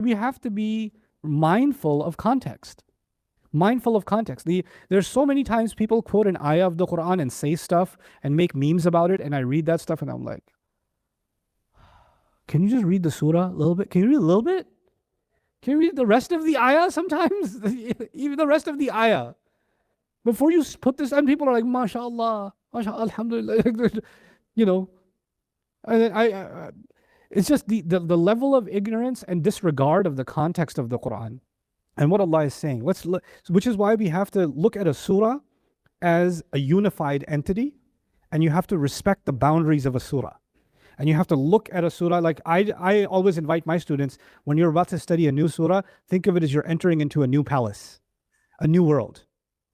we have to be mindful of context. Mindful of context. There's so many times people quote an ayah of the Quran and say stuff and make memes about it, and I read that stuff and I'm like, can you just read the surah a little bit? Can you read a little bit? Can you read the rest of the ayah sometimes? Even the rest of the ayah. Before you put this, and people are like, MashaAllah, MashaAllah, Alhamdulillah. You know, and then it's just the level of ignorance and disregard of the context of the Quran and what Allah is saying. Which is why we have to look at a surah as a unified entity, and you have to respect the boundaries of a surah. And you have to look at a surah, like I always invite my students, when you're about to study a new surah, think of it as you're entering into a new palace, a new world,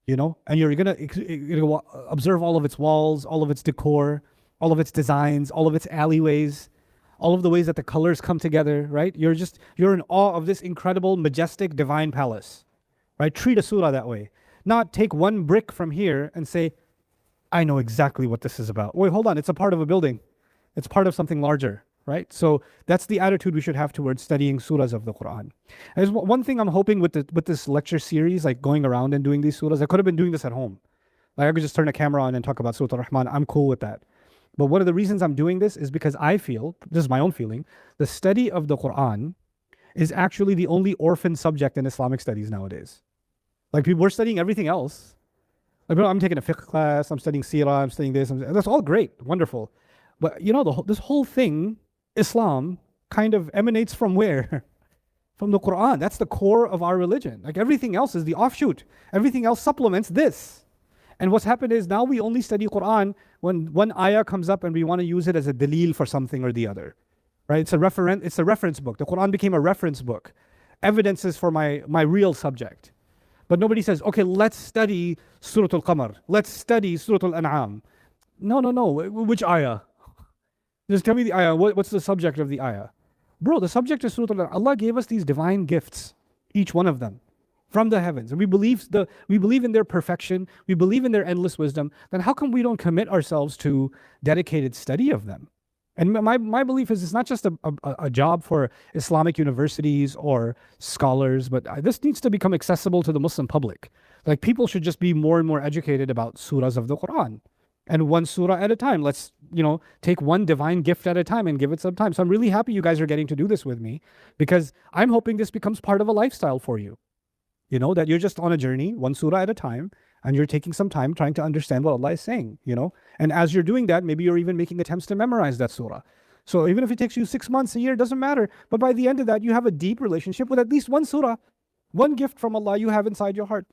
you know? And you're gonna observe all of its walls, all of its decor, all of its designs, all of its alleyways, all of the ways that the colors come together, right? You're in awe of this incredible, majestic, divine palace, right? Treat a surah that way. Not take one brick from here and say, I know exactly what this is about. Wait, hold on, it's a part of a building. It's part of something larger, right? So that's the attitude we should have towards studying surahs of the Quran. There's one thing I'm hoping with this lecture series, like going around and doing these surahs, I could have been doing this at home. Like I could just turn a camera on and talk about Surah Al-Rahman. I'm cool with that. But one of the reasons I'm doing this is because I feel, this is my own feeling, the study of the Quran is actually the only orphan subject in Islamic studies nowadays. Like we're studying everything else. Like I'm taking a fiqh class, I'm studying seerah, I'm studying this, that's all great, wonderful. But you know, this whole thing, Islam, kind of emanates from where? From the Quran. That's the core of our religion. Like everything else is the offshoot. Everything else supplements this. And what's happened is now we only study Quran when one ayah comes up and we want to use it as a dalil for something or the other. Right? It's a reference book. The Quran became a reference book. Evidences for my real subject. But nobody says, okay, let's study Surah Al-Qamar. Let's study Surah Al-An'am. No. Which ayah? Just tell me the ayah. What's the subject of the ayah? Bro, the subject is Surah Al-An'am. Allah gave us these divine gifts, each one of them, from the heavens. And we believe in their perfection. We believe in their endless wisdom. Then how come we don't commit ourselves to dedicated study of them? And my belief is it's not just a job for Islamic universities or scholars, but this needs to become accessible to the Muslim public. Like people should just be more and more educated about surahs of the Quran. And one surah at a time. Let's, take one divine gift at a time and give it some time. So I'm really happy you guys are getting to do this with me because I'm hoping this becomes part of a lifestyle for you. That you're just on a journey, one surah at a time, and you're taking some time trying to understand what Allah is saying, And as you're doing that, maybe you're even making attempts to memorize that surah. So even if it takes you 6 months, a year, it doesn't matter. But by the end of that, you have a deep relationship with at least one surah, one gift from Allah you have inside your heart,